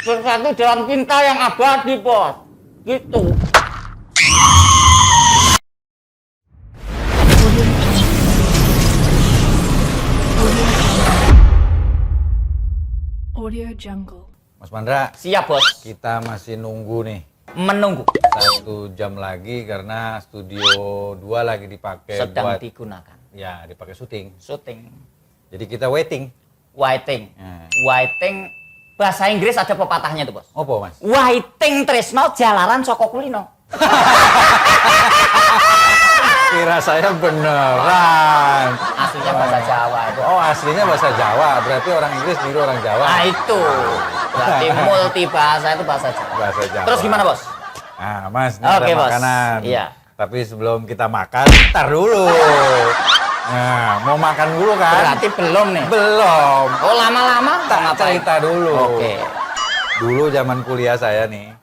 Bersatu dalam cinta yang abadi, Bos. Gitu. Audio Jungle. Mas Mandra, Siap, Bos. kita masih nunggu nih. Menunggu. 1 jam lagi karena studio 2 lagi dipakai Sedang buat digunakan. ya dipakai syuting. Syuting. Jadi kita waiting. Waiting. Hmm. Waiting. Bahasa Inggris ada pepatahnya tuh, Bos. Opo, Mas? Waiting tresno jalaran saka kulino. Kira saya beneran. Aslinya bahasa Jawa itu. Oh, aslinya bahasa Jawa. Berarti orang Inggris niru orang Jawa. Nah, itu. Berarti multi bahasa itu bahasa Jawa. Bahasa Jawa. Terus gimana, Bos? Nah, Mas, ini Oke, ada Bos. makanan. Iya. Tapi sebelum kita makan, ntar dulu. Nah, mau makan dulu kan? Berarti belum nih. Belum. Oh, lama-lama Tak ngapain? cerita dulu. Oke. Dulu zaman kuliah saya nih,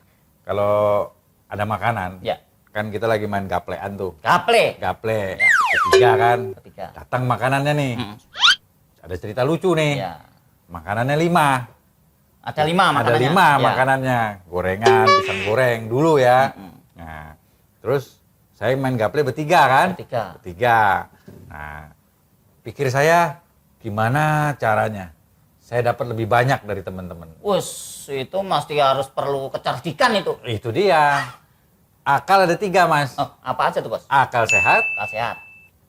kalau ada makanan, Ya. kan kita lagi main gaplean tuh. Gaple. Gaple, ketiga kan. Ketiga. Datang makanannya nih. Ada cerita lucu nih. Ya. Makanannya 5. Ada 5 Ada makanannya. 5 Ya. makanannya. Gorengan, pisang goreng dulu ya. Nah, terus saya main gaple bertiga kan? Bertiga. Nah, pikir saya gimana caranya saya dapat lebih banyak dari teman-teman. Wus, itu mesti harus perlu kecerdikan itu. Itu dia. Akal ada 3, Mas. Oh, apa aja tuh, Bos? Akal sehat, Sehat.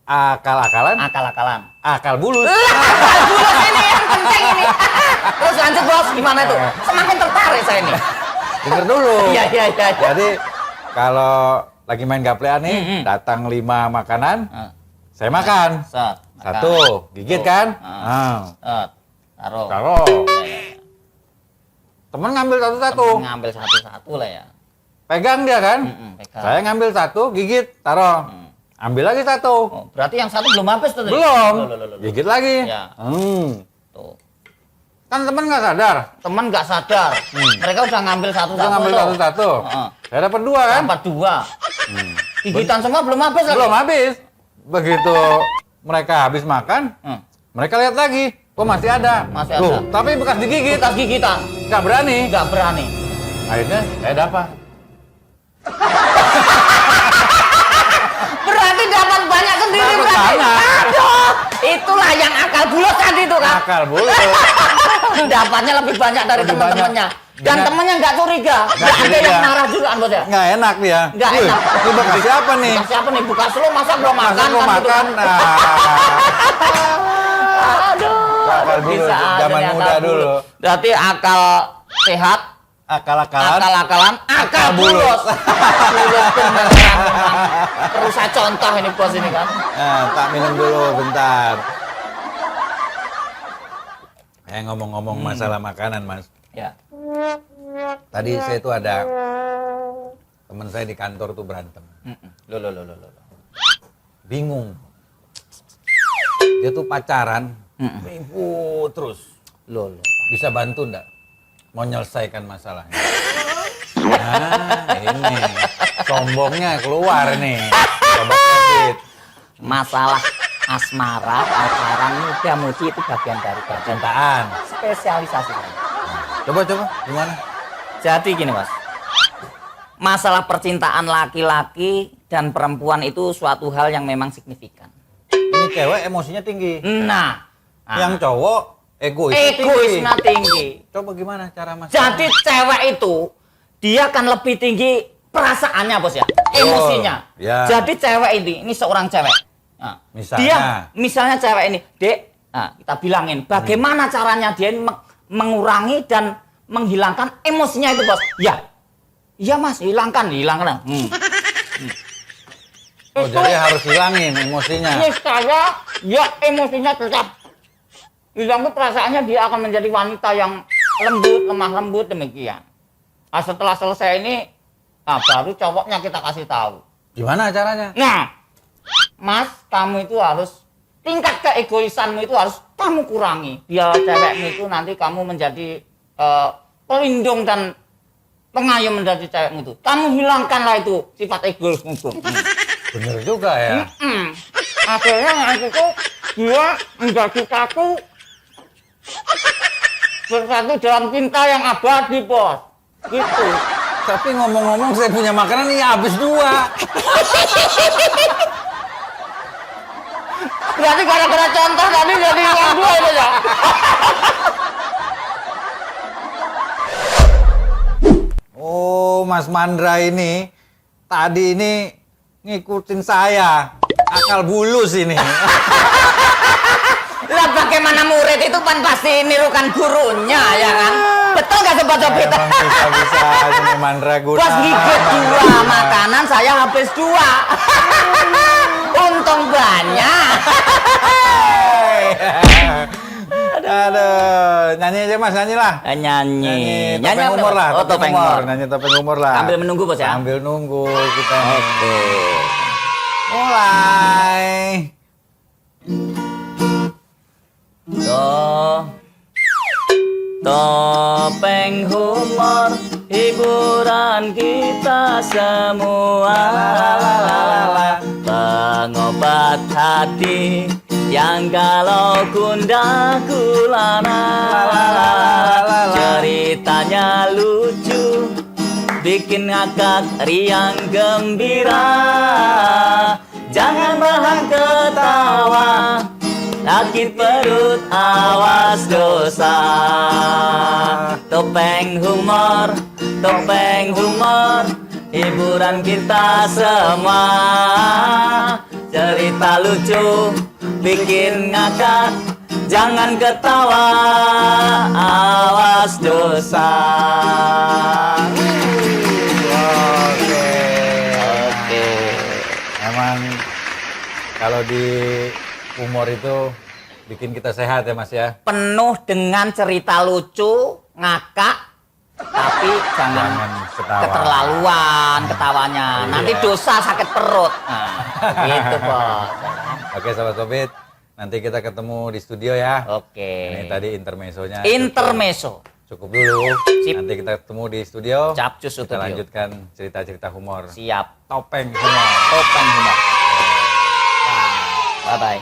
akal-akalan, Akal-akalan. akal bulus. Bulus ini yang penting ini. Terus lanjut, Bos, gimana tuh? Semakin tertarik saya ini. Dengar dulu. Iya. Jadi kalau lagi main gaplean nih, datang 5 makanan, saya makan. Set. makan. 1, gigit kan? Set. Taruh. Taruh. Ya. Temen ngambil satu-satu. Ngambil satu-satu lah ya. Pegang dia kan? Pegang. Saya ngambil 1, gigit, taruh. Ambil lagi 1. Oh, berarti yang satu belum habis tuh tadi? Belum. Loh. Gigit lagi. Ya. Tuh. Kan temen nggak sadar. Temen nggak sadar. Mereka udah ngambil satu-satu. Udah ngambil tuh. satu-satu. Heeh. Saya dapat 2 kan? Dapat 2. Gigitan semua belum habis lagi? Belum habis. Begitu mereka habis makan, mereka lihat lagi. Oh, masih ada. Masih Loh, ada. tapi bekas digigit. Bekas gigitan. Nggak berani. Nggak berani. Akhirnya saya dapat. Berarti dapat banyak sendiri Dapat berarti. banyak. Aduh, itulah yang akal bulat tadi itu kan. Akal bulus. Dapatnya lebih banyak dari Lebih teman-temannya. banyak. Dan temannya nggak curiga. Nggak ada curiga. yang marah juga kan, Bos ya? Nggak enak dia. Nggak Wih, enak. Ini bekas siapa nih? Bukan siapa nih? Bukan lu masa belum Masa makan gua kan gitu makan. kan? Aduh, Akal bulus, bisa aja zaman nih muda akal bulus. dulu. Berarti akal sehat, Akal-akalan. akal-akalan, akal bulus. Bulus beneran memang. Perlu saya contoh ini, Bos ini kan. Nah, tak minum dulu bentar. Ngomong-ngomong masalah makanan, Mas. Ya. Tadi saya tuh ada teman saya di kantor tuh berantem. Loh. Bingung. Dia tuh pacaran, ribut terus. Loh. Bisa bantu ndak? Mau menyelesaikan masalahnya. Nah, ini sombongnya keluar nih. Sobat kredit. Masalah asmara, pacaran, muda-mudi itu bagian dari Percintaan. spesialisasi. Coba gimana? Jadi gini, Mas. Masalah percintaan laki-laki dan perempuan itu suatu hal yang memang signifikan. Ini cewek emosinya tinggi. Nah, Yang cowok egois. egoisnya tinggi. Coba gimana cara Mas? Jadi cewek itu dia kan lebih tinggi perasaannya, Bos ya, emosinya. Ya. Jadi cewek ini seorang cewek. Nah, Misalnya? dia misalnya cewek ini, Dek, nah, kita bilangin bagaimana caranya dia mengurangi dan menghilangkan emosinya itu, Bos. Ya. Iya, Mas, hilangkan. Oh, jadi harus hilangin emosinya. Ini saya, ya emosinya tetap hilang, perasaannya dia akan menjadi wanita yang lembut, lemah lembut demikian. Nah, setelah selesai ini, baru cowoknya kita kasih tahu. Gimana caranya? Nah, Mas, kamu itu harus tingkat keegoisanmu itu harus kamu kurangi. Biar cewekmu itu nanti kamu menjadi pelindung dan pengayom menjadi cewekmu itu. Kamu hilangkanlah itu sifat egoismu itu. Bener juga ya. Akhirnya nanti tuh dia menjadi satu bersatu dalam cinta yang abadi, Bos. Gitu. Tapi ngomong-ngomong saya punya makanan ini habis 2. Berarti gara-gara contoh tadi jadi yang 2 itu ya. Oh, Mas Mandra ini tadi ini ngikutin saya. Akal bulus ini. Lah bagaimana murid itu kan pasti nirukan gurunya ya kan? Betul nggak Sobat Sobit? Emang bisa-bisa ini Mandra guna. Bos gigit 2 makanan, saya habis 2. Untung banyak. Aduh, nyanyi aja Mas, nyanyi lah. Nyanyi. Topeng umur lah, Oh, topeng umur. Nyanyi topeng umur lah. Sambil menunggu, Bos ya. Sambil nunggu kita. Oke. Mulai. Topeng humor, hiburan kita semua. Pengobat hati yang galau gundah gulana. Ceritanya lucu, bikin ngakak riang gembira. Jangan bahan ketawa, sakit perut awas dosa. Topeng humor, hiburan kita semua. Cerita lucu, bikin ngakak, jangan ketawa, awas dosa. Oke. Emang kalau di humor itu bikin kita sehat ya Mas ya. Penuh dengan cerita lucu, ngakak, tapi jangan ketawa. keterlaluan ketawanya. Iya. Nanti dosa sakit perut. Nah, gitu, Bos. Oke Sobat Sobit, nanti kita ketemu di studio ya. Oke. Ini tadi intermezzonya. Intermezzo. Cukup dulu. Sip. Nanti kita ketemu di studio. Capcus Kita studio. lanjutkan cerita-cerita humor. Siap. Topeng humor. Topeng humor. Bye-bye.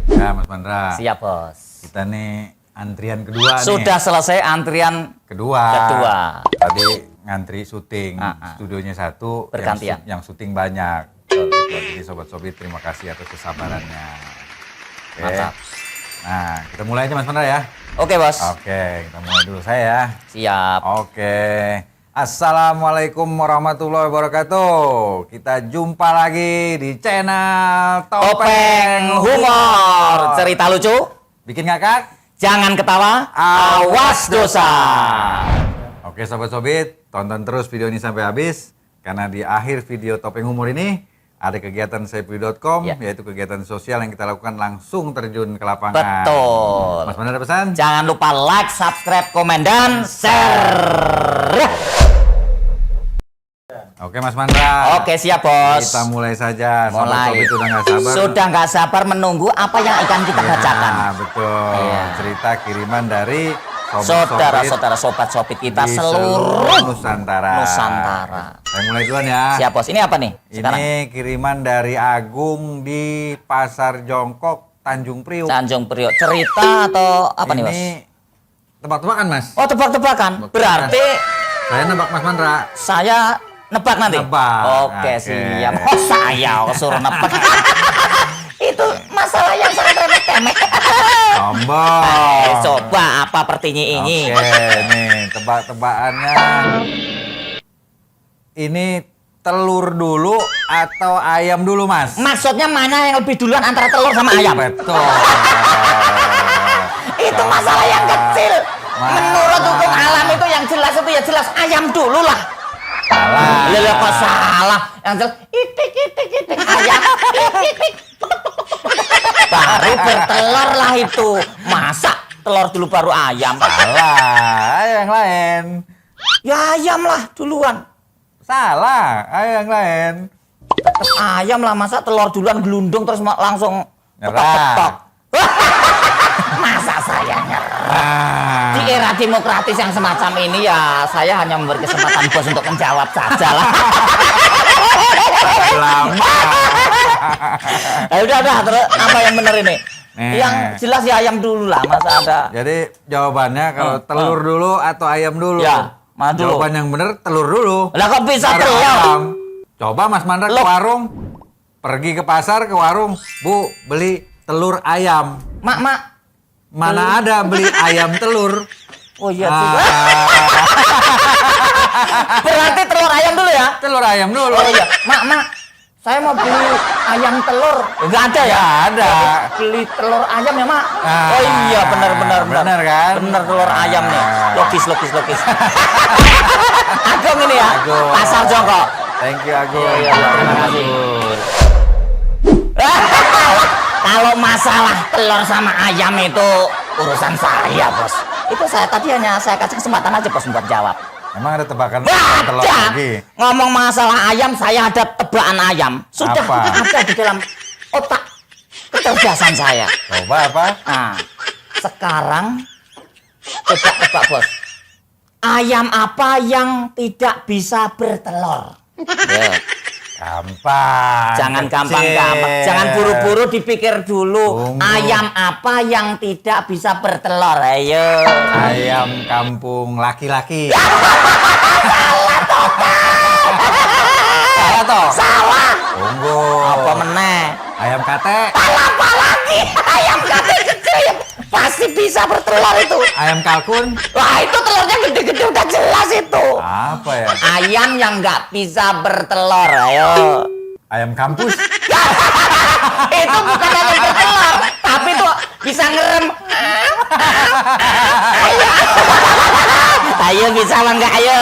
Ya Mas Mandra. Siap, Bos. Kita nih antrian kedua Sudah nih. selesai antrian Kedua. Tadi ngantri syuting. Studionya 1. Bergantian. Yang syuting banyak. Jadi Sobat Sobit terima kasih atas kesabarannya. Oke. Mantap. Nah, kita mulai aja Mas Mandra ya. Oke, Bos. Oke, kita mulai dulu saya ya. Siap. Oke. Assalamualaikum warahmatullahi wabarakatuh. Kita jumpa lagi di channel Topeng humor. Cerita lucu, Bikin ngakak. jangan ketawa, awas dosa. Oke Sobat Sobit, tonton terus video ini sampai habis. Karena di akhir video Topeng Humor ini ada kegiatan saipui.com, Ya. yaitu kegiatan sosial yang kita lakukan langsung terjun ke lapangan. Betul. Mas Mandra ada pesan? Jangan lupa like, subscribe, komen, dan share. Oke Mas Mandra. Oke, siap, Bos. Kita mulai saja. Sobat Mulai. Sobit udah nggak sabar. Sudah nggak sabar menunggu apa yang akan kita bacakan. Nah, betul. Iya. Cerita kiriman dari Saudara-saudara sobat Sobit kita di seluruh Nusantara. Nusantara. Saya mulai duluan ya. Siap, Bos. Ini apa nih sekarang? Ini kiriman dari Agung di Pasar Jongkok, Tanjung Priuk. Tanjung Priok. Cerita atau apa nih, Bos? Ini tebak-tebakan, Mas. Oh, tebak-tebakan. Berarti Saya nebak Mas Mandra. saya nebak nanti? Nebak. Oke, Oke. siap. Oh, saya suruh nebak. Itu masalah yang sangat remeh-temeh. Sombong. Coba apa pertanyaan ini? Oke, nih tebak-tebakannya. Ini telur dulu atau ayam dulu, Mas? Maksudnya mana yang lebih duluan antara telur sama ayam? Betul. Itu masalah yang kecil. Mas. Menurut hukum alam itu yang jelas itu ya jelas ayam dulu lah. Salah. Lah kok salah? Yang jelas itik ayam itik. Baru bertelur lah itu. Masa telur dulu baru ayam? Salah. Ayo yang lain. Ya ayam lah duluan. Salah. Ayo yang lain. Tetep ayam lah, masa telur duluan gelundung terus langsung Nyerah. petok-petok. Masa saya nyerah? Di era demokratis yang semacam ini ya saya hanya memberi kesempatan bos untuk menjawab saja lah. Lama. Udah terus apa yang bener ini? Yang jelas ya ayam dulu lah, masa ada. Jadi jawabannya kalau telur dulu atau ayam dulu? Ya, mana dulu? Jawaban yang benar telur dulu. Lah kok bisa Baru telur? ayam. Coba Mas Mandra ke Loh. warung, pergi ke pasar ke warung, Bu beli telur ayam. Mak. Mana ada beli ayam telur? Oh iya juga. Berarti telur ayam dulu ya? Telur ayam dulu. Oh iya, mak. Saya mau beli ayam telur. Enggak ada ya? Nggak ada. Beli telur ayam ya, Mak? Ah, Oh iya, benar. benar kan? Benar telur ayam nih. Logis. Agung ini ya? Agung. Pasar Jongkok. Thank you Agung. Iya, terima kasih. Kalau masalah telur sama ayam itu urusan saya, Bos. Itu saya kasih kesempatan aja, Bos, buat jawab. Emang ada tebakan Nggak telur ada. lagi? Ngomong masalah ayam, saya ada tebakan ayam. Sudah Apa? ada di dalam otak kecerdasan saya. Coba apa? Nah, sekarang tebak, Bos. Ayam apa yang tidak bisa bertelur? Ya. Gampang. Jangan kecil. gampang-gampang. Jangan buru-buru dipikir dulu. Tunggu. Ayam apa yang tidak bisa bertelur? Ayo. Ayam kampung laki-laki. Salah toh? Salah. Tunggu. Apa meneh? Ayam kate. Apa lagi? Ayam kate kecil pasti bisa bertelur itu. Ayam kalkun. Wah, itu telurnya gede-gede udah jelas itu. Apa ya? Ayam yang nggak bisa bertelur, ayo. Ayam kampus. Itu bukan ayam bertelur, tapi tuh bisa ngerem. Ayo bisa apa enggak? Ayo.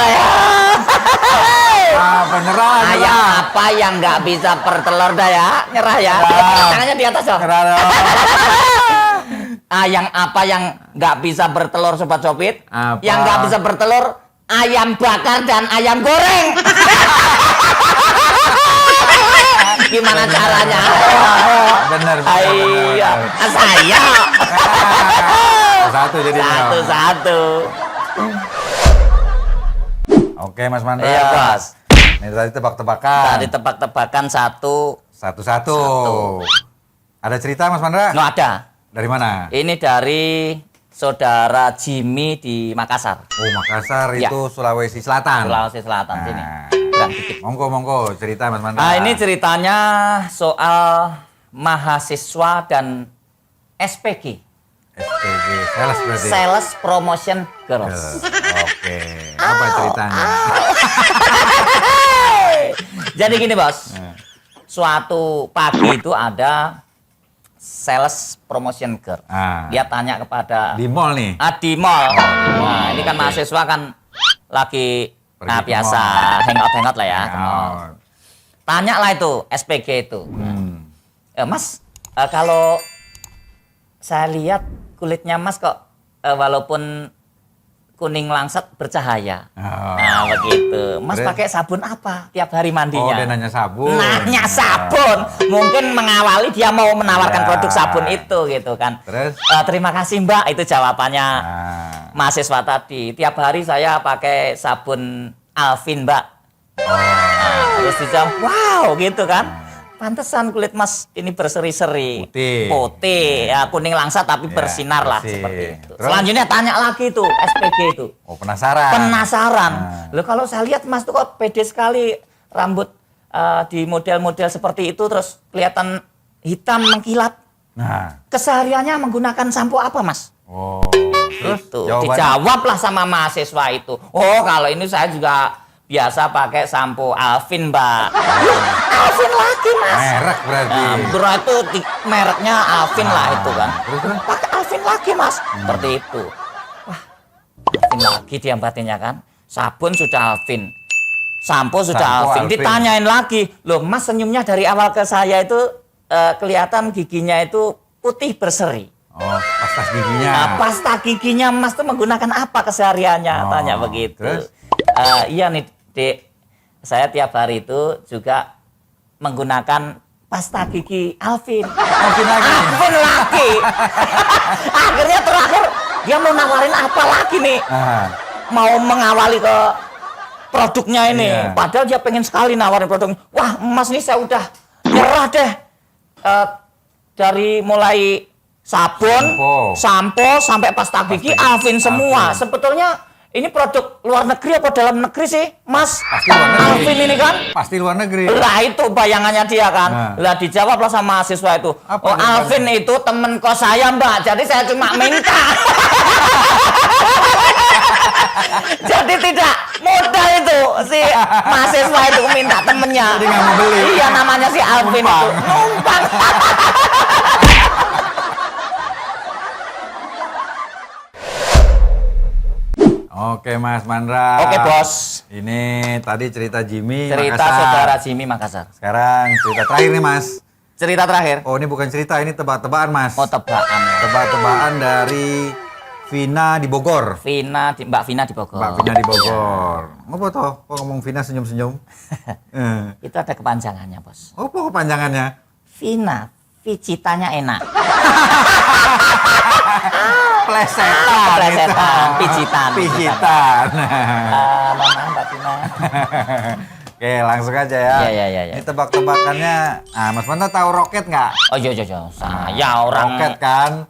Beneran. Ayam apa yang nggak bisa bertelur dah ya? Nyerah ya. Tangannya di atas dong. Ayam apa yang nggak bisa bertelur, Sobat Sopit? Apa? Yang nggak bisa bertelur, ayam bakar dan ayam goreng. Gimana caranya? Bener. Iya, saya. Satu jadi Satu. Oke Mas Mandra. Iya, Bos. Ini tadi tebak-tebakan. Tadi tebak-tebakan satu. Satu-satu. Ada cerita Mas Mandra? Nggak ada. Dari mana? Ini dari saudara Jimmy di Makassar. Oh, Makassar Ya. itu Sulawesi Selatan. Sulawesi Selatan sini. Nah, Kurang dikit. monggo cerita Mas Mandra. Nah, ini ceritanya soal mahasiswa dan SPG. SPG, sales berarti. Sales Promotion Girls. Oke. Apa ceritanya? Jadi gini, Bos. Suatu pagi itu ada sales promotion girl. Dia tanya kepada Di mall nih. di mall. di mall. Nah, ini kan Oke. mahasiswa kan lagi Pergi ke biasa mall. hangout lah ya. ke mall. Tanya lah itu SPG itu. Mas, kalau saya lihat kulitnya Mas kok walaupun kuning langsat bercahaya. Nah, begitu. Mas Terus? pakai sabun apa tiap hari Oh, mandinya? dia nanya sabun. Nanya sabun. Mungkin mengawali dia mau menawarkan Ya. produk sabun itu gitu kan. Terus? Terima kasih Mbak, itu jawabannya Nah. mahasiswa tadi. Tiap hari saya pakai sabun Alvin Mbak. Terus dijawab, wow gitu kan. Pantesan kulit Mas ini berseri-seri. Putih. Ya, kuning langsat tapi Ya, bersinar lah bersih. seperti itu. Terus? Selanjutnya tanya lagi tuh SPG itu. Oh, penasaran. Penasaran. Nah. Loh, kalau saya lihat Mas tuh kok pede sekali rambut di model-model seperti itu terus kelihatan hitam mengkilat. Nah. Kesehariannya menggunakan sampo apa, Mas? Oh. Terus Itu jawabannya? dijawablah sama mahasiswa itu. Oh, kalau ini saya juga biasa pakai sampo Alvin, Mbak. Alvin lagi, Mas. Merek berarti. Berarti mereknya Alvin lah itu kan. Terus? Pakai Alvin lagi, Mas. Seperti itu. Wah, Alvin lagi dia batinnya kan. Sabun sudah Alvin. Sampo sudah Sampo Alvin. Alvin. Ditanyain lagi. Loh, Mas senyumnya dari awal ke saya itu kelihatan giginya itu putih berseri. Oh, pasta giginya. Nah, pasta giginya Mas tuh menggunakan apa kesehariannya? Oh, Tanya begitu. terus? Iya nih, Dek. Saya tiap hari itu juga menggunakan pasta gigi Alvin. Alvin lagi. Alvin lagi. Akhirnya terakhir dia mau nawarin apa lagi nih? Mau mengawali ke produknya ini. Iya. Padahal dia pengen sekali nawarin produknya. Wah, Mas ini saya udah nyerah deh. Dari mulai sabun, sampo, sampai pasta gigi Alvin semua. Sebetulnya ini produk luar negeri apa dalam negeri sih, Mas? Pasti luar negeri. Alvin ini kan? Pasti luar negeri. Lah itu bayangannya dia kan. Lah dijawablah sama mahasiswa itu. Apa Alvin itu temen kos saya, Mbak. Jadi saya cuma minta. Jadi tidak mudah itu si mahasiswa itu minta temennya. Jadi nggak mau beli. Iya, namanya si Alvin itu. Numpang. Oke Mas Mandra. Oke bos. Ini tadi cerita Jimmy Cerita Makassar. saudara Jimmy Makassar. Sekarang cerita terakhir nih Mas. Cerita terakhir. Oh ini bukan cerita, ini tebak-tebakan Mas. Oh tebakan. Tebak-tebakan dari Vina di Bogor. Mbak Vina di Bogor. Mbak Vina di Bogor. Apa toh? Kok ngomong Vina senyum-senyum? Itu ada kepanjangannya bos. Oh, apa kepanjangannya? Vina, pijitanya enak. Plesetan. Plesetan, pijitan. Pijitan. Mana Mbak Vina? Oke, langsung aja ya. Iya. Ini tebak-tebakannya. Ah, Mas Mandra tahu roket nggak? Oh iya. Saya orang Roket kan?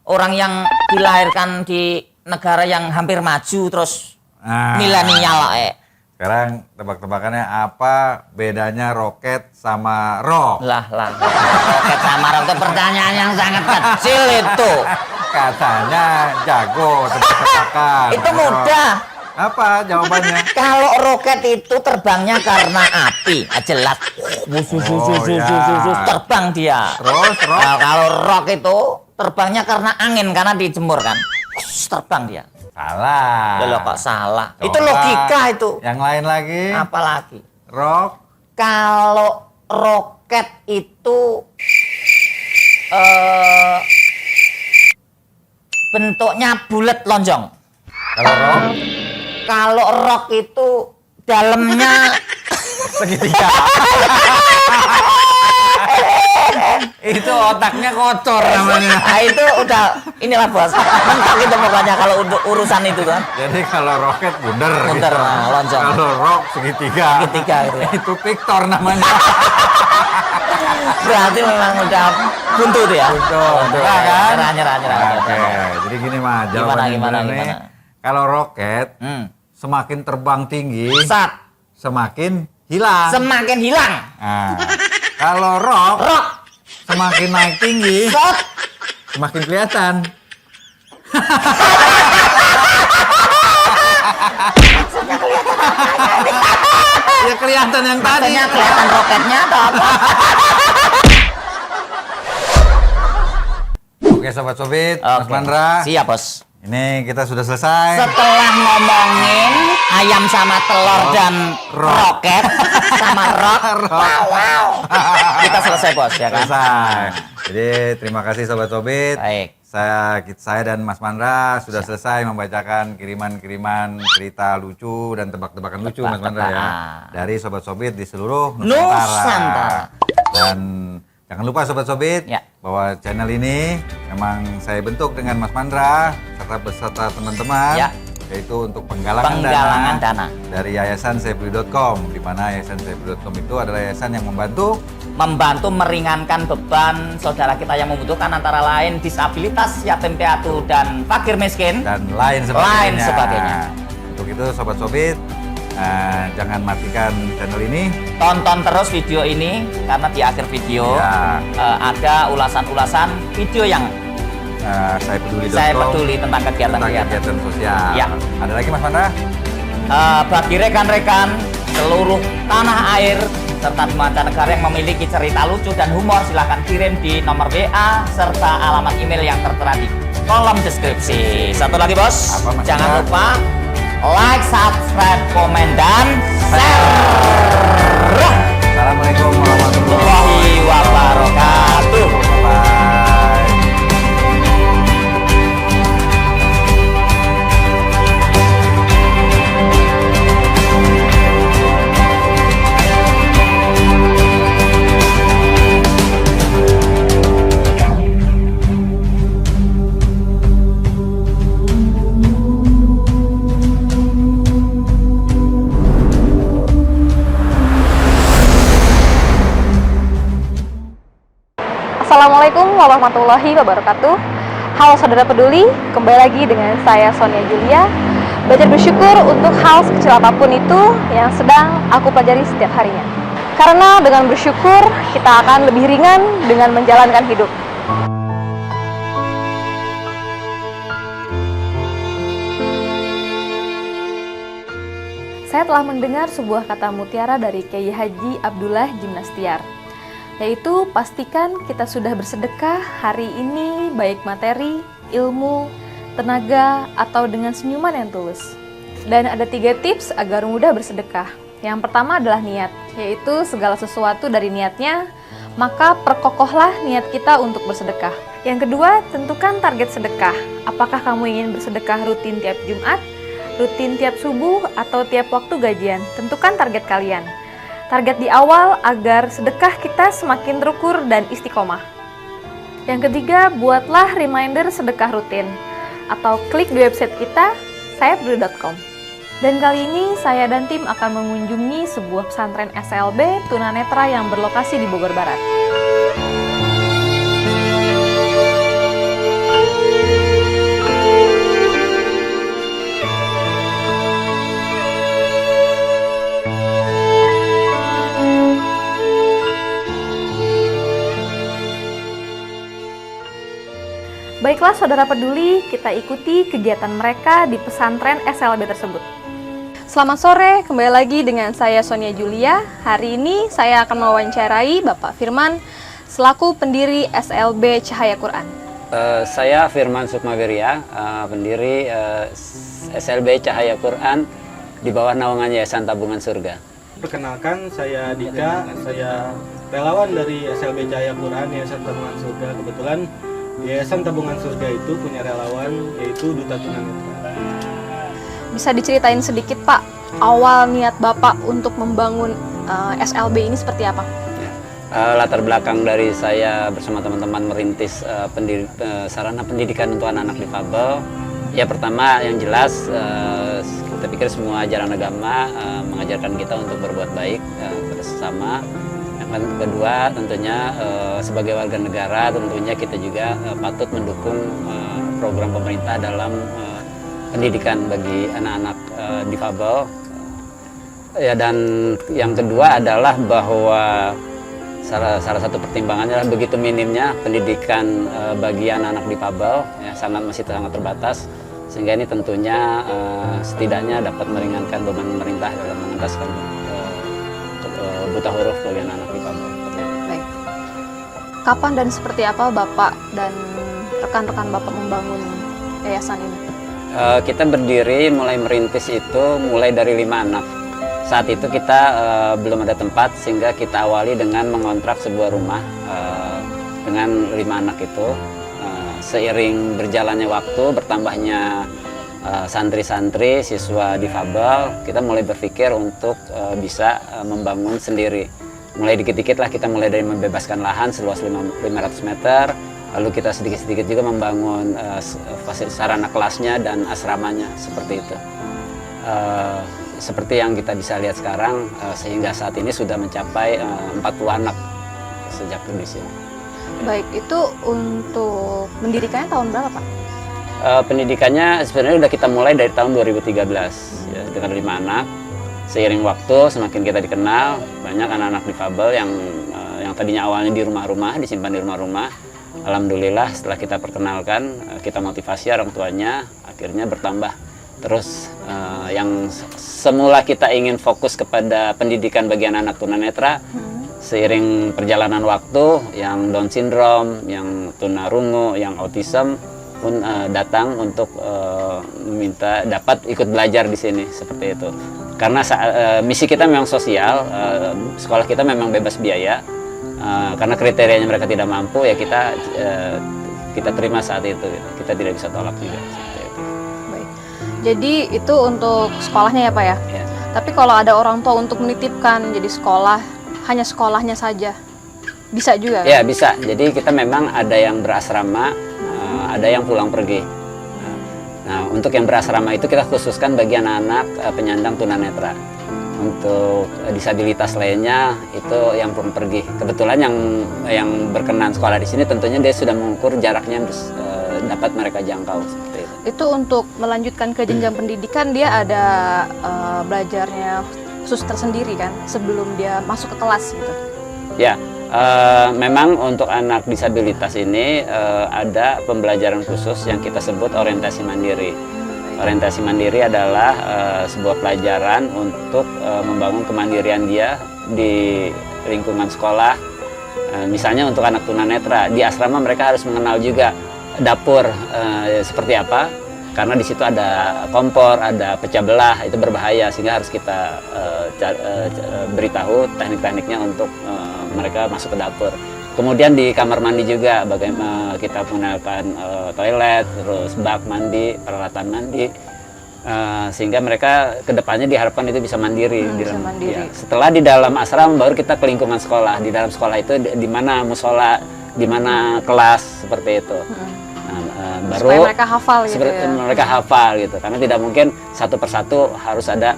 orang yang dilahirkan di negara yang hampir maju terus Nah, milenial Sekarang tebak-tebakannya apa bedanya roket sama rock? Lah. Roket sama rock itu pertanyaan yang sangat kecil itu. Katanya jago tebak-tebakan. Itu mudah. Apa jawabannya? Kalau roket itu terbangnya karena api, jelas. Terbang dia. Terus rock? Nah, kalau rock itu terbangnya karena angin, karena dijemur kan. Terbang dia. Salah. Loh kok salah? Coba Itu logika itu. Yang lain lagi? Apalagi? Rock? Kalau roket itu bentuknya bulat lonjong. Kalau rock? Kalau rock itu dalamnya Segitiga. Itu otaknya kotor namanya. Nah itu udah inilah bos. Mentok gitu pokoknya kalau untuk urusan itu kan. Jadi kalau roket bundar. Bundar, gitu. nah, lonjong. Kalau rock segitiga. Segitiga gitu ya. Itu Victor namanya. Berarti memang udah buntu tuh ya. Buntu. Nyerah kan? Nyerah. Oke, jadi gini Mas, jawabannya Gimana? nih. Kalau roket semakin terbang tinggi, semakin hilang. Semakin hilang. Nah, kalau rock semakin naik tinggi, semakin kelihatan. Ya kelihatan yang tadi. Maksudnya kelihatan roketnya atau apa? Oke Sobat Sobit, Mas Mandra. Siap bos. Ini kita sudah selesai. Setelah ngomongin ayam sama telur dan roket sama rock, wow. Kita selesai bos ya kan? Selesai. Jadi terima kasih Sobat Sobit. Baik. Saya dan Mas Mandra sudah selesai membacakan kiriman-kiriman cerita lucu dan tebak-tebakan lucu Mas Mandra ya. Dari Sobat Sobit di seluruh Nusantara. Dan jangan lupa Sobat Sobit bahwa channel ini memang saya bentuk dengan Mas Mandra serta beserta teman-teman yaitu untuk penggalangan dana dari Yayasan Saifuli.com, di mana Yayasan Saifuli.com itu adalah yayasan yang membantu meringankan beban saudara kita yang membutuhkan antara lain disabilitas, yatim piatu dan fakir miskin dan lain sebagainya. Untuk itu Sobat Sobit, jangan matikan channel ini. Tonton terus video ini karena di akhir video ada ulasan-ulasan video yang saya peduli tentang kegiatan sosial. Ya. Ada lagi Mas Mandra? Bagi rekan-rekan seluruh tanah air serta mancanegara yang memiliki cerita lucu dan humor, silahkan kirim di nomor WA serta alamat email yang tertera di kolom deskripsi. Satu lagi bos, jangan lupa like, subscribe, komen, dan share. Assalamualaikum warahmatullahi wabarakatuh. Bye. Assalamualaikum warahmatullahi wabarakatuh. Halo saudara peduli, kembali lagi dengan saya Sonia Julia. Belajar bersyukur untuk hal sekecil apapun itu yang sedang aku pelajari setiap harinya. Karena dengan bersyukur, kita akan lebih ringan dengan menjalankan hidup. Saya telah mendengar sebuah kata mutiara dari Kiai Haji Abdullah Jimnastiar, yaitu pastikan kita sudah bersedekah hari ini baik materi, ilmu, tenaga, atau dengan senyuman yang tulus. Dan ada 3 tips agar mudah bersedekah. Yang pertama adalah niat, yaitu segala sesuatu dari niatnya, maka perkokohlah niat kita untuk bersedekah. Yang kedua, tentukan target sedekah. Apakah kamu ingin bersedekah rutin tiap Jumat, rutin tiap subuh, atau tiap waktu gajian? Tentukan target kalian. Target di awal agar sedekah kita semakin terukur dan istiqomah. Yang ketiga, buatlah reminder sedekah rutin atau klik di website kita sayapdulu.com. Dan kali ini saya dan tim akan mengunjungi sebuah pesantren SLB tunanetra yang berlokasi di Bogor Barat. Baiklah saudara peduli, kita ikuti kegiatan mereka di pesantren SLB tersebut. Selamat sore, kembali lagi dengan saya Sonia Julia. Hari ini saya akan mewawancarai Bapak Firman selaku pendiri SLB Cahaya Quran. Saya Firman Sukmawirya, pendiri SLB Cahaya Quran di bawah naungan Yayasan Tabungan Surga. Perkenalkan, saya Dika, saya relawan dari SLB Cahaya Quran Yayasan Tabungan Surga. Kebetulan Yayasan Tabungan Surga itu punya relawan, yaitu Duta Tunanetra. Bisa diceritain sedikit Pak, awal niat Bapak untuk membangun SLB ini seperti apa? Latar belakang dari saya bersama teman-teman merintis sarana pendidikan untuk anak-anak difabel. Ya pertama yang jelas, kita pikir semua ajaran agama mengajarkan kita untuk berbuat baik pada sesama. Yang kedua tentunya sebagai warga negara tentunya kita juga patut mendukung program pemerintah dalam pendidikan bagi anak-anak difabel. Ya, dan yang kedua adalah bahwa salah satu pertimbangannya adalah begitu minimnya pendidikan bagi anak-anak difabel, ya, masih sangat terbatas, sehingga ini tentunya setidaknya dapat meringankan beban pemerintah dalam mengentaskan buta huruf bagi anak-anak difabel. Baik. Kapan dan seperti apa Bapak dan rekan-rekan Bapak membangun yayasan ini? Kita berdiri mulai merintis itu mulai dari 5 anak. Saat itu kita belum ada tempat, sehingga kita awali dengan mengontrak sebuah rumah dengan 5 anak itu. Seiring berjalannya waktu, bertambahnya santri-santri, siswa difabel, kita mulai berpikir untuk bisa membangun sendiri. Mulai dikit-dikit lah, kita mulai dari membebaskan lahan seluas 500 meter, lalu kita sedikit-sedikit juga membangun sarana kelasnya dan asramanya, seperti itu. Seperti yang kita bisa lihat sekarang, sehingga saat ini sudah mencapai 40 anak sejak di sini. Baik, itu untuk mendirikannya tahun berapa Pak? Pendidikannya sebenarnya udah kita mulai dari tahun 2013 ya, dengan 5 anak. Seiring waktu semakin kita dikenal, banyak anak-anak difabel yang tadinya awalnya di rumah-rumah, disimpan di rumah-rumah. Alhamdulillah setelah kita perkenalkan, kita motivasi orang tuanya, akhirnya bertambah. Terus yang semula kita ingin fokus kepada pendidikan bagi anak-anak tunanetra, seiring perjalanan waktu, yang Down syndrome, yang tunarungu, yang autism pun datang untuk meminta dapat ikut belajar di sini, seperti itu. Karena misi kita memang sosial, sekolah kita memang bebas biaya. Karena kriterianya mereka tidak mampu, ya kita terima saat itu. Kita tidak bisa tolak juga. Seperti itu. Baik. Jadi itu untuk sekolahnya ya Pak ya? Ya. Tapi kalau ada orang tua untuk menitipkan jadi sekolah, hanya sekolahnya saja, bisa juga? Ya bisa. Jadi kita memang ada yang berasrama, ada yang pulang pergi. Nah, untuk yang berasrama itu kita khususkan bagi anak-anak penyandang tunanetra. Untuk disabilitas lainnya itu yang belum pergi. Kebetulan yang berkenan sekolah di sini tentunya dia sudah mengukur jaraknya dapat mereka jangkau seperti itu. Itu untuk melanjutkan ke jenjang pendidikan dia ada belajarnya khusus tersendiri kan sebelum dia masuk ke kelas gitu. Ya, memang untuk anak disabilitas ini ada pembelajaran khusus yang kita sebut orientasi mandiri. Orientasi mandiri adalah sebuah pelajaran untuk membangun kemandirian dia di lingkungan sekolah. Misalnya untuk anak tunanetra, di asrama mereka harus mengenal juga dapur seperti apa, karena di situ ada kompor, ada pecah belah, itu berbahaya sehingga harus kita beritahu teknik-tekniknya untuk mereka masuk ke dapur. Kemudian di kamar mandi juga, bagaimana kita menggunakan toilet, terus bak mandi, peralatan mandi, sehingga mereka kedepannya diharapkan itu bisa mandiri. Bisa mandiri. Ya. Setelah di dalam asrama baru kita ke lingkungan sekolah. Di dalam sekolah itu di mana musola, di mana kelas seperti itu. Baru supaya mereka hafal gitu ya. Mereka hafal gitu, karena tidak mungkin satu persatu harus ada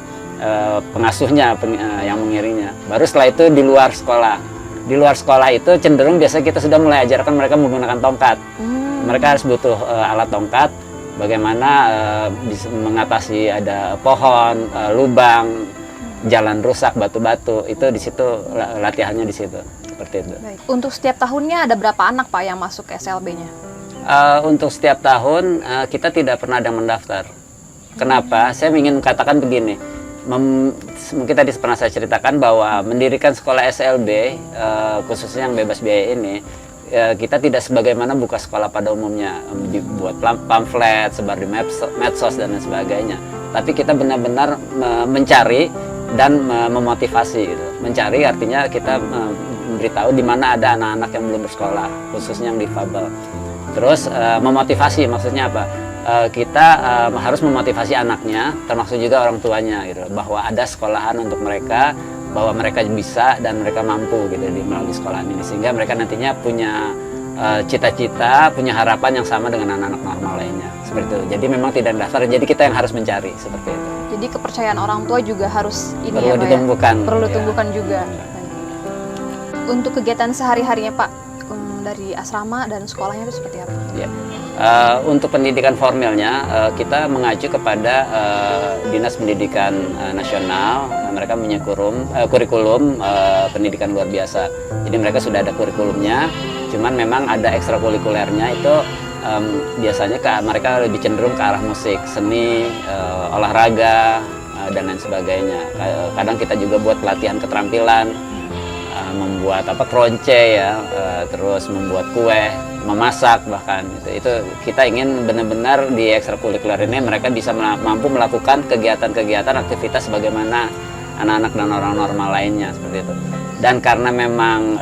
pengasuhnya yang mengiringnya. Baru setelah itu di luar sekolah. Di luar sekolah itu cenderung biasanya kita sudah mulai ajarkan mereka menggunakan tongkat. Mereka harus butuh alat tongkat, bagaimana bisa mengatasi ada pohon, lubang, jalan rusak, batu-batu. Itu di situ latihannya di situ, seperti itu. Baik. Untuk setiap tahunnya ada berapa anak Pak yang masuk ke SLB-nya? Untuk setiap tahun kita tidak pernah ada mendaftar. Kenapa? Saya ingin katakan begini. Mungkin tadi pernah saya ceritakan bahwa mendirikan sekolah SLB khususnya yang bebas biaya ini, kita tidak sebagaimana buka sekolah pada umumnya, dibuat pamflet, sebar di medsos dan lain sebagainya. Tapi kita benar-benar mencari dan memotivasi gitu. Mencari artinya kita memberitahu di mana ada anak-anak yang belum bersekolah, khususnya yang difabel. Terus memotivasi maksudnya apa? Kita harus memotivasi anaknya, termasuk juga orang tuanya gitu, bahwa ada sekolahan untuk mereka, bahwa mereka bisa dan mereka mampu gitu di melalui sekolahan ini, sehingga mereka nantinya punya cita-cita, punya harapan yang sama dengan anak-anak normal lainnya seperti itu. Jadi memang tidak daftar, jadi kita yang harus mencari seperti itu. Jadi kepercayaan orang tua juga harus ini Perlu ya, Pak, ditumbuhkan. ya? Perlu Ya. ditumbuhkan juga. Baik. Untuk kegiatan sehari-harinya Pak dari asrama dan sekolahnya itu seperti apa? Ya. Untuk pendidikan formalnya kita mengacu kepada Dinas Pendidikan Nasional. Mereka punya kurikulum pendidikan luar biasa. Jadi mereka sudah ada kurikulumnya, cuman memang ada ekstrakurikulernya itu biasanya mereka lebih cenderung ke arah musik, seni, olahraga dan lain sebagainya. Kadang kita juga buat pelatihan keterampilan, membuat kronce ya, terus membuat kue, memasak bahkan itu kita ingin benar-benar di ekstrakurikuler ini mereka bisa mampu melakukan kegiatan-kegiatan aktivitas sebagaimana anak-anak dan orang normal lainnya seperti itu. Dan karena memang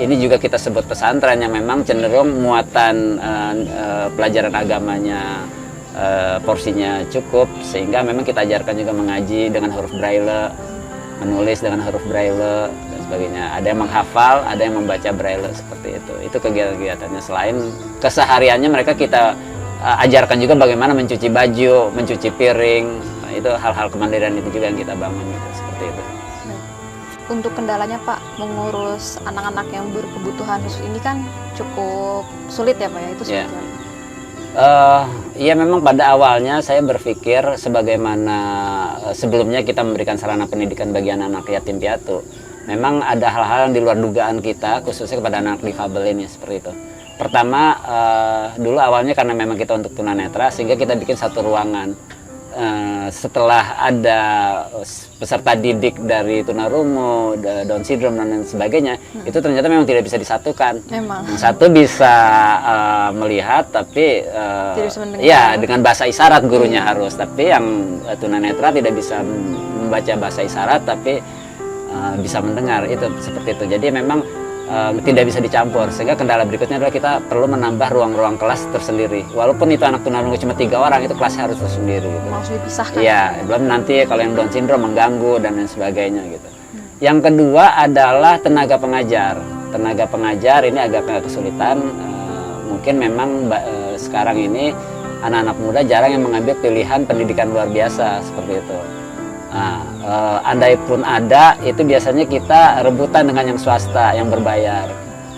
ini juga kita sebut pesantren yang memang cenderung muatan pelajaran agamanya porsinya cukup, sehingga memang kita ajarkan juga mengaji dengan huruf braille, menulis dengan huruf braille dan sebagainya. Ada yang menghafal, ada yang membaca braille seperti itu. Itu kegiatan-kegiatannya. Selain kesehariannya mereka kita ajarkan juga bagaimana mencuci baju, mencuci piring. Nah, itu hal-hal kemandirian itu juga yang kita bangun gitu, seperti itu. Untuk kendalanya Pak, mengurus anak-anak yang berkebutuhan khusus ini kan cukup sulit ya Pak ya, itu seperti apa? Ya memang pada awalnya saya berpikir sebagaimana sebelumnya kita memberikan sarana pendidikan bagi anak-anak yatim piatu. Memang ada hal-hal yang di luar dugaan kita, khususnya kepada anak difabel ini seperti itu. Pertama, dulu awalnya karena memang kita untuk tunanetra, sehingga kita bikin satu ruangan. Setelah ada peserta didik dari tunarungu, Down syndrome dan lain sebagainya, itu ternyata memang tidak bisa disatukan. Memang. Yang satu bisa melihat, tapi Tidak bisa mendengar. ya dengan bahasa isyarat gurunya harus. Tapi yang tunanetra tidak bisa membaca bahasa isyarat, tapi bisa mendengar, itu seperti itu. Jadi memang tidak bisa dicampur, sehingga kendala berikutnya adalah kita perlu menambah ruang-ruang kelas tersendiri. Walaupun itu anak tunarungu cuma 3 orang, itu kelasnya harus tersendiri gitu. Harus dipisahkan. Iya, belum nanti kalau yang Down syndrome mengganggu dan lain sebagainya gitu. Yang kedua adalah tenaga pengajar. Tenaga pengajar ini agak kesulitan. Mungkin memang sekarang ini anak-anak muda jarang yang mengambil pilihan pendidikan luar biasa seperti itu. Nah, andai pun ada, itu biasanya kita rebutan dengan yang swasta yang berbayar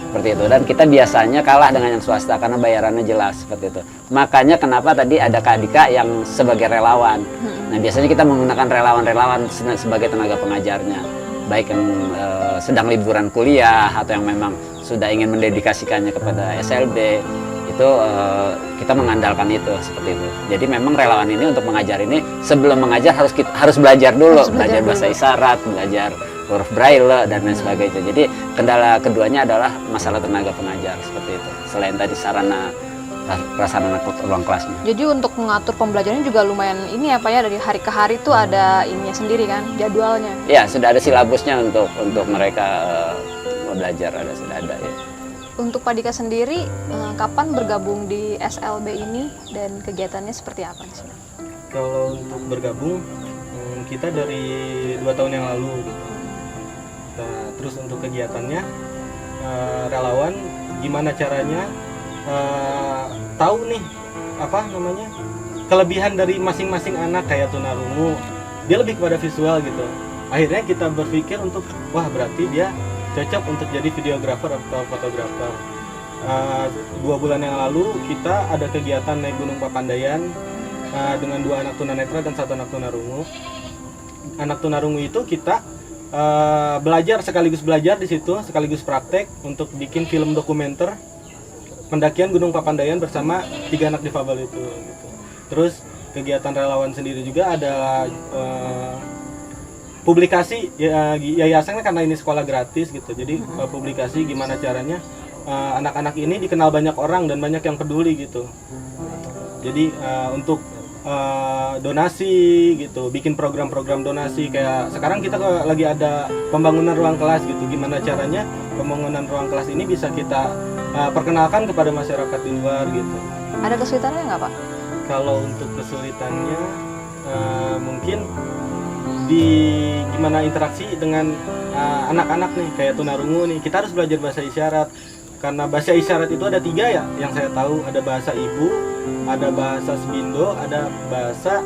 seperti itu, dan kita biasanya kalah dengan yang swasta karena bayarannya jelas seperti itu. Makanya kenapa tadi ada Kak Dika yang sebagai relawan. Nah, biasanya kita menggunakan relawan-relawan sebagai tenaga pengajarnya, baik yang sedang liburan kuliah atau yang memang sudah ingin mendedikasikannya kepada SLB, itu kita mengandalkan itu seperti itu. Jadi memang relawan ini untuk mengajar ini, sebelum mengajar harus belajar dulu, belajar bahasa isyarat, belajar huruf braille dan lain sebagainya. Jadi kendala keduanya adalah masalah tenaga pengajar seperti itu. Selain tadi sarana prasarana ruang kelasnya. Jadi untuk mengatur pembelajarannya juga lumayan ini ya Pak ya, dari hari ke hari tuh ada ininya sendiri kan, jadwalnya. Ya, sudah ada silabusnya untuk mereka belajar, sudah ada ya. Untuk Pak Dika sendiri, kapan bergabung di SLB ini dan kegiatannya seperti apa nih sebenarnya? Kalau untuk bergabung, kita dari 2 tahun yang lalu gitu. Nah, terus untuk kegiatannya, relawan gimana caranya tahu nih apa namanya kelebihan dari masing-masing anak, kayak tunarungu dia lebih kepada visual gitu. Akhirnya kita berpikir untuk wah berarti dia cocok untuk jadi videografer atau fotografer. 2 bulan yang lalu kita ada kegiatan naik Gunung Papandayan dengan 2 anak tunanetra dan 1 anak tunarungu. Anak tunarungu itu kita sekaligus belajar di situ, sekaligus praktek untuk bikin film dokumenter pendakian Gunung Papandayan bersama 3 anak difabel itu. Gitu. Terus kegiatan relawan sendiri juga ada publikasi yayasannya, karena ini sekolah gratis gitu. Jadi publikasi gimana caranya anak-anak ini dikenal banyak orang dan banyak yang peduli gitu. Jadi untuk donasi gitu, bikin program-program donasi, kayak sekarang kita lagi ada pembangunan ruang kelas gitu. Gimana caranya pembangunan ruang kelas ini bisa kita perkenalkan kepada masyarakat di luar gitu. Ada kesulitannya nggak Pak? Kalau untuk kesulitannya mungkin di gimana interaksi dengan anak-anak nih, kayak tunarungu nih, kita harus belajar bahasa isyarat. Karena bahasa isyarat itu ada 3 ya, yang saya tahu. Ada bahasa ibu, ada bahasa Sebindo, ada bahasa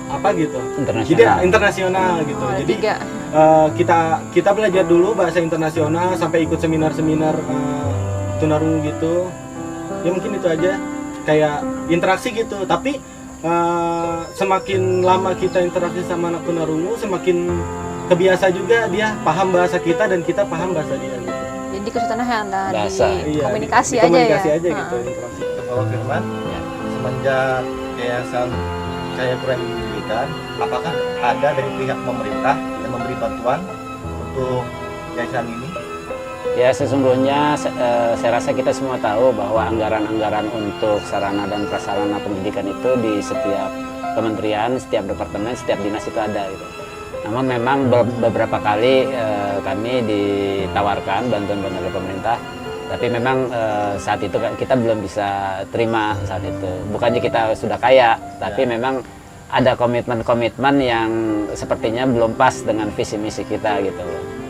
apa gitu. Internasional. Jadi internasional gitu. Oh, jadi kita belajar dulu bahasa internasional sampai ikut seminar-seminar tunarungu gitu. Ya mungkin itu aja, kayak interaksi gitu. Tapi semakin lama kita interaksi sama anak tunarungu, semakin kebiasa juga dia paham bahasa kita dan kita paham bahasa dia gitu. Jadi kesulitannya hanya Bahasa. di Iya, komunikasi di aja komunikasi ya. aja gitu, interaksi. Untuk Bapak Firman, semenjak Yayasan Cahaya Quran didirikan, apakah ada dari pihak pemerintah yang memberi bantuan untuk yayasan ini? Ya, sesungguhnya saya rasa kita semua tahu bahwa anggaran-anggaran untuk sarana dan prasarana pendidikan itu di setiap kementerian, setiap departemen, setiap dinas itu ada gitu. Namun memang beberapa kali kami ditawarkan bantuan-bantuan dari pemerintah, tapi memang saat itu kita belum bisa terima saat itu. Bukannya kita sudah kaya, tapi memang ada komitmen-komitmen yang sepertinya belum pas dengan visi misi kita gitu.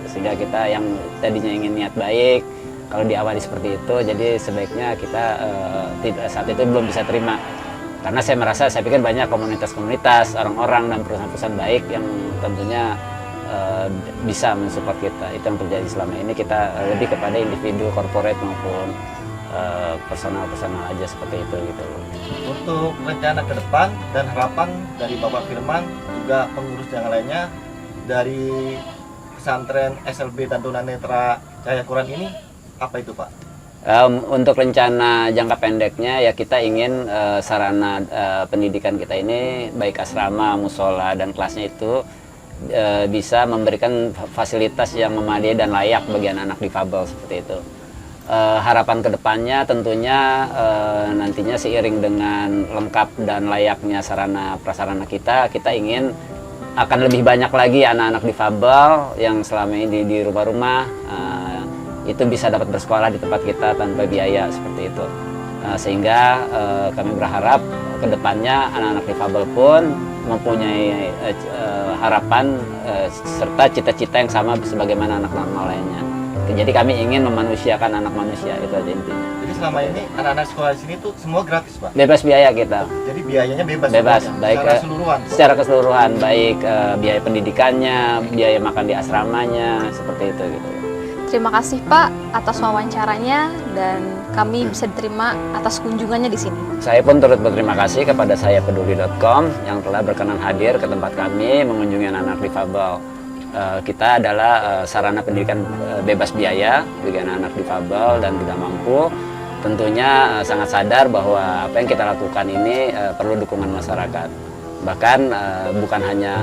Sehingga kita yang tadinya ingin niat baik, kalau diawali seperti itu, jadi sebaiknya kita saat itu belum bisa terima. Karena saya pikir banyak komunitas-komunitas, orang-orang dan perusahaan-perusahaan baik yang tentunya bisa mensupport kita. Itu yang terjadi selama ini, kita lebih kepada individu, corporate maupun personal-personal aja seperti itu gitu. Untuk rencana ke depan dan harapan dari Bapak Firman, juga pengurus yang lainnya dari pesantren SLB dan Tunanetra Cahaya Quran ini, apa itu Pak? Untuk rencana jangka pendeknya ya kita ingin sarana pendidikan kita ini, baik asrama, musola, dan kelasnya itu bisa memberikan fasilitas yang memadai dan layak bagi anak-anak difabel seperti itu. Harapan kedepannya tentunya nantinya seiring dengan lengkap dan layaknya sarana prasarana kita ingin akan lebih banyak lagi anak-anak difabel yang selama ini di rumah-rumah itu bisa dapat bersekolah di tempat kita tanpa biaya seperti itu. Sehingga kami berharap kedepannya anak-anak difabel pun mempunyai harapan serta cita-cita yang sama sebagaimana anak normal lainnya. Jadi kami ingin memanusiakan anak manusia, itu aja intinya. Jadi selama ini anak-anak sekolah di sini tuh semua gratis, Pak. Bebas biaya kita. Jadi biayanya bebas. Bebas, semuanya, baik secara keseluruhan. secara keseluruhan, baik biaya pendidikannya, biaya makan di asramanya, seperti itu gitu. Terima kasih Pak atas wawancaranya dan kami bisa diterima atas kunjungannya di sini. Saya pun turut berterima kasih kepada sayapeduli.com yang telah berkenan hadir ke tempat kami mengunjungi anak-anak difabel. Kita adalah sarana pendidikan bebas biaya bagi anak-anak difabel dan tidak mampu. Tentunya sangat sadar bahwa apa yang kita lakukan ini perlu dukungan masyarakat. Bahkan bukan hanya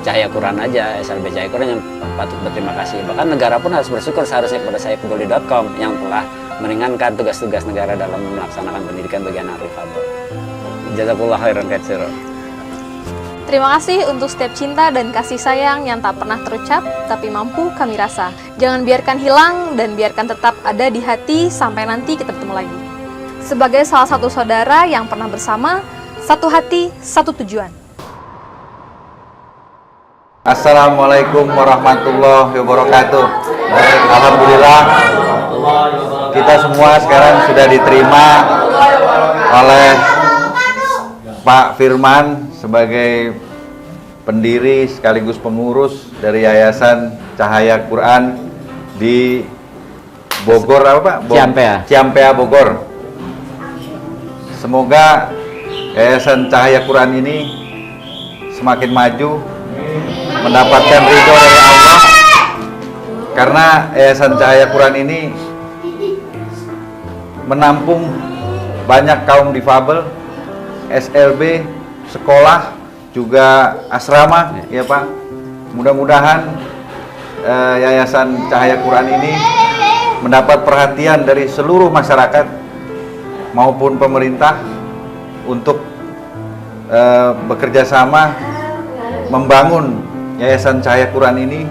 Cahaya Quran aja, SLB Cahaya Quran yang patut berterima kasih. Bahkan negara pun harus bersyukur seharusnya kepada sayapeduli.com yang telah meringankan tugas-tugas negara dalam melaksanakan pendidikan bagi anak difabel. Jazakallah khairan katsiran. Terima kasih untuk setiap cinta dan kasih sayang yang tak pernah terucap, tapi mampu kami rasa. Jangan biarkan hilang dan biarkan tetap ada di hati sampai nanti kita bertemu lagi. Sebagai salah satu saudara yang pernah bersama, satu hati, satu tujuan. Assalamualaikum warahmatullahi wabarakatuh. Alhamdulillah kita semua sekarang sudah diterima oleh Pak Firman sebagai pendiri sekaligus pengurus dari Yayasan Cahaya Quran di Bogor apa Pak? Ciampea Bogor. Semoga Yayasan Cahaya Quran ini semakin maju, mendapatkan ridho dari Allah, karena Yayasan Cahaya Quran ini menampung banyak kaum difabel, SLB, sekolah, juga asrama, ya Pak. Mudah-mudahan Yayasan Cahaya Quran ini mendapat perhatian dari seluruh masyarakat maupun pemerintah untuk bekerja sama membangun Yayasan Cahaya Quran ini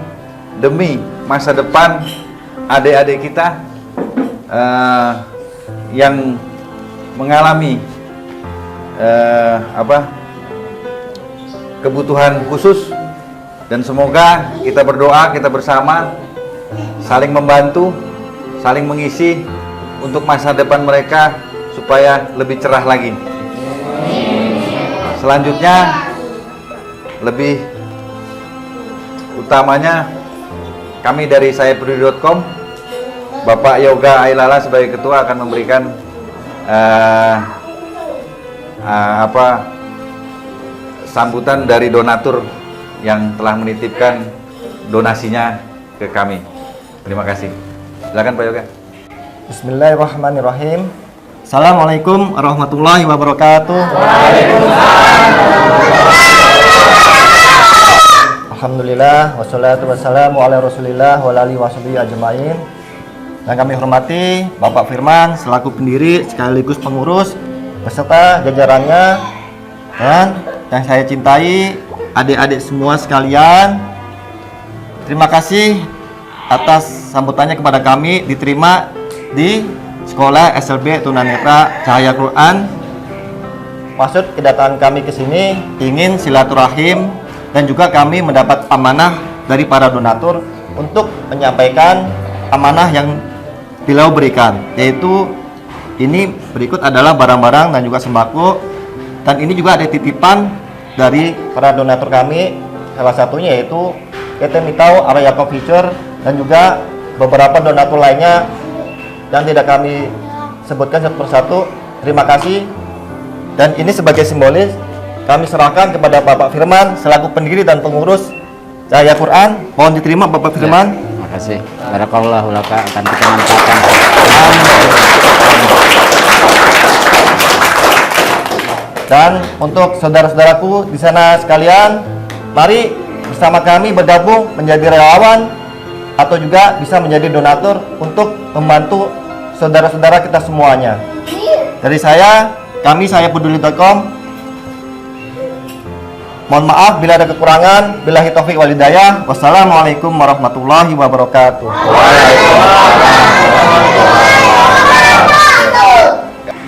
demi masa depan adik-adik kita yang mengalami kebutuhan khusus, dan semoga kita berdoa, kita bersama saling membantu, saling mengisi untuk masa depan mereka supaya lebih cerah lagi. Selanjutnya, lebih utamanya kami dari sayapeduli.com, Bapak Yoga Ailala sebagai ketua akan memberikan sambutan dari donatur yang telah menitipkan donasinya ke kami. Terima kasih. Silakan Pak Yoga. Bismillahirrahmanirrahim. Assalamualaikum warahmatullahi wabarakatuh. Alhamdulillah, wassalatu wassalamu ala rasulillah wa alihi washabihi ajmain. Yang kami hormati Bapak Firman selaku pendiri sekaligus pengurus beserta jajarannya, dan yang saya cintai adik-adik semua sekalian. Terima kasih atas sambutannya kepada kami diterima di Sekolah SLB Tunanetra Cahaya Quran. Maksud kedatangan kami ke sini ingin silaturahim dan juga kami mendapat amanah dari para donatur untuk menyampaikan amanah yang beliau berikan, yaitu ini berikut adalah barang-barang dan juga sembako, dan ini juga ada titipan dari para donatur kami, salah satunya yaitu PT Mitau Area Future dan juga beberapa donatur lainnya yang tidak kami sebutkan satu persatu. Terima kasih, dan ini sebagai simbolis kami serahkan kepada Bapak Firman selaku pendiri dan pengurus Cahaya Quran. Mohon diterima Bapak Firman. Terima kasih. Barakallahu laka, akan kita manfaatkan. Dan untuk saudara-saudaraku di sana sekalian, mari bersama kami bergabung menjadi relawan atau juga bisa menjadi donatur untuk membantu saudara-saudara kita semuanya. Dari kami sayapeduli.com, mohon maaf bila ada kekurangan. Billahi taufik wal hidayah. Wassalamualaikum warahmatullahi wabarakatuh.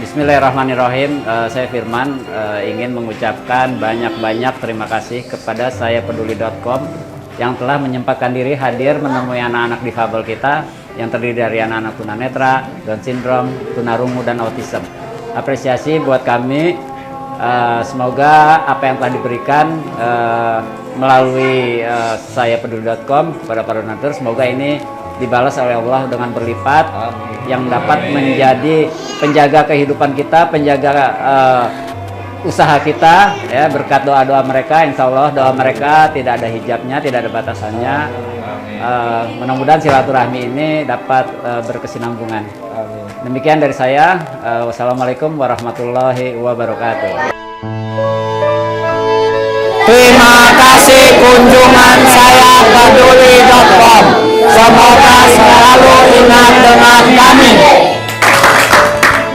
Bismillahirrahmanirrahim. Saya Firman ingin mengucapkan banyak-banyak terima kasih kepada sayapeduli.com yang telah menyempatkan diri hadir menemui anak-anak difabel kita yang terdiri dari anak-anak tunanetra, Down syndrome, tunarungu, dan autism. Apresiasi buat kami, semoga apa yang telah diberikan melalui sayapeduli.com kepada para donatur, semoga ini dibalas oleh Allah dengan berlipat. Yang dapat menjadi penjaga kehidupan kita, penjaga usaha kita, ya, berkat doa-doa mereka. Insya Allah doa mereka tidak ada hijabnya, tidak ada batasannya. Mudah-mudahan silaturahmi ini dapat berkesinambungan. Demikian dari saya. Wassalamualaikum warahmatullahi wabarakatuh. Terima kasih kunjungan saya peduli.com. Semoga selalu ingat dengan kami.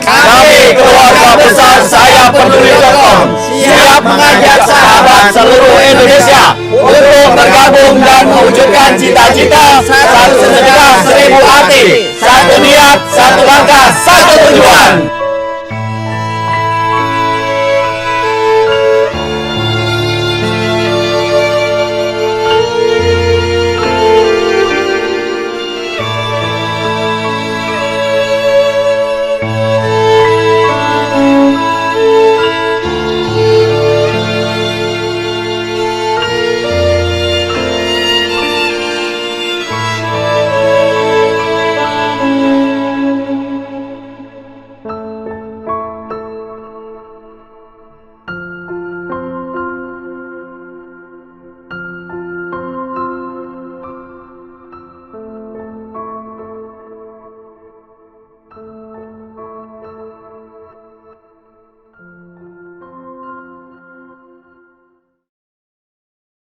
Kami keluarga besar saya peduli.com siap mengajak sahabat seluruh Indonesia untuk bergabung dan mewujudkan cita-cita satu sedekah 1000 hati, satu niat, satu langkah, satu tujuan.